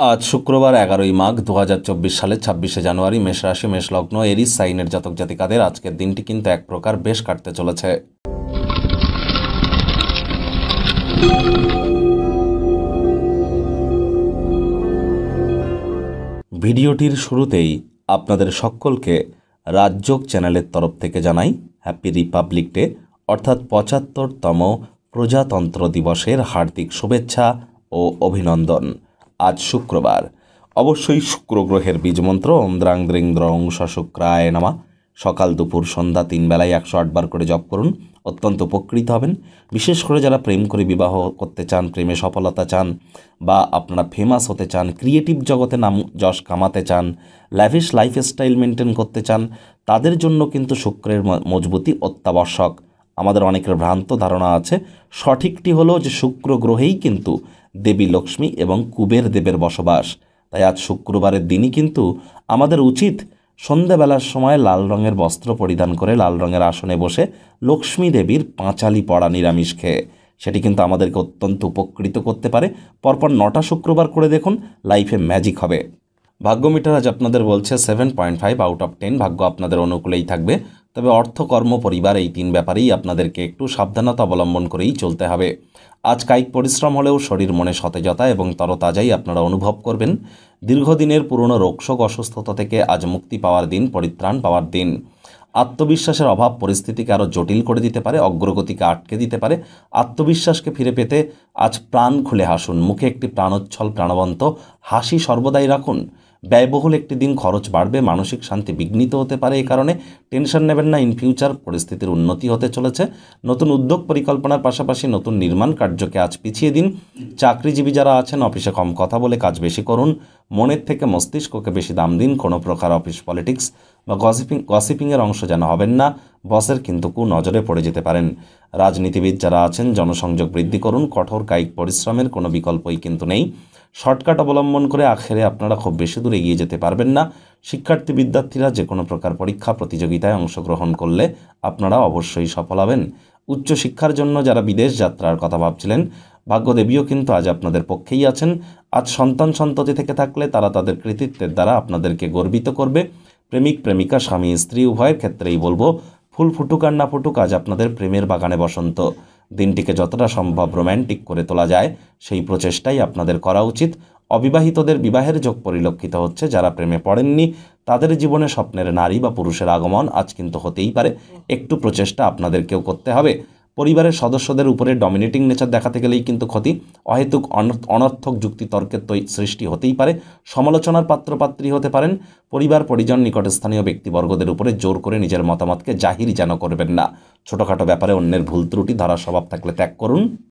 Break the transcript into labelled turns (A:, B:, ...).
A: আজ শুক্রবার 11ই মাঘ 2024 সালের 26শে জানুয়ারি মেষ রাশি মেষ লগ্ন এরিস সাইনের জাতক জাতিকাদের আজকের দিনটি কিন্তু এক প্রকার বেশ কাটতে চলেছে। ভিডিওটির শুরুতেই আপনাদের সকলকে রাজযোগ চ্যানেলের তরফ থেকে জানাই হ্যাপি রিপাবলিক ডে অর্থাৎ 75তম প্রজাতন্ত্র দিবসের হার্দিক শুভেচ্ছা ও অভিনন্দন। আজ শুক্রবার, অবশ্যই শুক্র গ্রহের বীজমন্ত্র ওম দ্রাং দ্রিং দ্রং শুক্রায় নমঃ সকাল দুপুর সন্ধ্যা 3 বেলায় 108 বার করে জপ করুন, অত্যন্ত উপকৃত হবেন। বিশেষ করে যারা প্রেম করে বিবাহ করতে চান, প্রেমে সফলতা চান, বা আপনারা ফেমাস হতে চান, ক্রিয়েটিভ জগতে নাম যশ কামাতে চান, ল্যাভিশ লাইফস্টাইল মেনটেন করতে চান, তাদের জন্য কিন্তু শুক্রের মজবুতি অত্যাবশ্যক। আমাদের অনেকের ভ্রান্ত ধারণা আছে, সঠিকটি হলো যে শুক্র গ্রহেই কিন্তু দেবী লক্ষ্মী এবং কুবের দেবের বসবাস। তাই আজ শুক্রবারের দিনই কিন্তু আমাদের উচিত সন্ধ্যাবেলার সময় লাল রঙের বস্ত্র পরিধান করে লাল রঙের আসনে বসে লক্ষ্মী দেবীর পাঁচালি পড়া নিরামিষ খেয়ে, সেটি কিন্তু আমাদেরকে অত্যন্ত উপকৃত করতে পারে। পরপর 9টা শুক্রবার করে দেখুন, লাইফে ম্যাজিক হবে। ভাগ্য মিটার আজ আপনাদের বলছে 7.5 আউট অফ 10, ভাগ্য আপনাদের অনুকূলেই থাকবে। তবে অর্থ, কর্ম, পরিবার এই 3 ব্যাপারেই আপনাদেরকে একটু সাবধানতা অবলম্বন করেই চলতে হবে। আজ কায়িক পরিশ্রম হলেও শরীর মনে সতেজতা এবং তরতাজাই আপনারা অনুভব করবেন। দীর্ঘদিনের পুরনো রোগশোক অসুস্থতা থেকে আজ মুক্তি পাওয়ার দিন, পরিত্রাণ পাওয়ার দিন। আত্মবিশ্বাসের অভাব পরিস্থিতিকে আরও জটিল করে দিতে পারে, অগ্রগতিকে আটকে দিতে পারে। আত্মবিশ্বাসকে ফিরে পেতে আজ প্রাণ খুলে হাসুন, মুখে একটি প্রাণোচ্ছল প্রাণবন্ত হাসি সর্বদাই রাখুন। ব্যয়বহুল একটি দিন, খরচ বাড়বে, মানসিক শান্তি বিঘ্নিত হতে পারে। এই কারণে টেনশন নেবেন না, ইন ফিউচার পরিস্থিতির উন্নতি হতে চলেছে। নতুন উদ্যোগ পরিকল্পনার পাশাপাশি নতুন নির্মাণ কার্যকে আজ পিছিয়ে দিন। চাকরিজীবী যারা আছেন, অফিসে কম কথা বলে কাজ বেশি করুন, মনের থেকে মস্তিষ্ককে বেশি দাম দিন। কোনো প্রকার অফিস পলিটিক্স বা গসিপিংয়ের অংশ যেন হবেন না, বসের কিন্তু নজরে পড়ে যেতে পারেন। রাজনীতিবিদ যারা আছেন, জনসংযোগ বৃদ্ধি করুন, কঠোর কায়িক পরিশ্রমের কোনো বিকল্পই কিন্তু নেই। শর্টকাট অবলম্বন করে আখেরে আপনারা খুব বেশি দূর এগিয়ে যেতে পারবেন না। শিক্ষার্থী বিদ্যার্থীরা যে কোনো প্রকার পরীক্ষা প্রতিযোগিতায় অংশগ্রহণ করলে আপনারা অবশ্যই সফল হবেন। উচ্চশিক্ষার জন্য যারা বিদেশ যাত্রার কথা ভাবছিলেন, ভাগ্যদেবীও কিন্তু আজ আপনাদের পক্ষেই আছেন। আজ সন্তান সন্ততি থেকে থাকলে তারা তাদের কৃতিত্বের দ্বারা আপনাদেরকে গর্বিত করবে। প্রেমিক প্রেমিকা, স্বামী স্ত্রী উভয়ের ক্ষেত্রেই বলবো, ফুল ফুটুক আর না ফুটুক, আজ আপনাদের প্রেমের বাগানে বসন্ত। দিনটিকে যতটা সম্ভব রোম্যান্টিক করে তোলা যায় সেই প্রচেষ্টাই আপনাদের করা উচিত। অবিবাহিতদের বিবাহের যোগ পরিলক্ষিত হচ্ছে। যারা প্রেমে পড়েননি তাদের জীবনে স্বপ্নের নারী বা পুরুষের আগমন আজ কিন্তু হতেই পারে। একটু প্রচেষ্টা আপনাদেরকেও করতে হবে। পরিবারের সদস্যদের উপরে ডমিনেটিং নেচার দেখাতে গেলেই কিন্তু ক্ষতি। অহেতুক অনর্থক যুক্তিতর্কের সৃষ্টি হতেই পারে। সমালোচনার পাত্রপাত্রী হতে পারেন। পরিবার পরিজন নিকটস্থানীয় ব্যক্তিবর্গদের উপরে জোর করে নিজের মতামতকে জাহির যেন করবেন না। ছোটোখাটো ব্যাপারে অন্যের ভুল ত্রুটি ধরার স্বভাব থাকলে ত্যাগ করুন।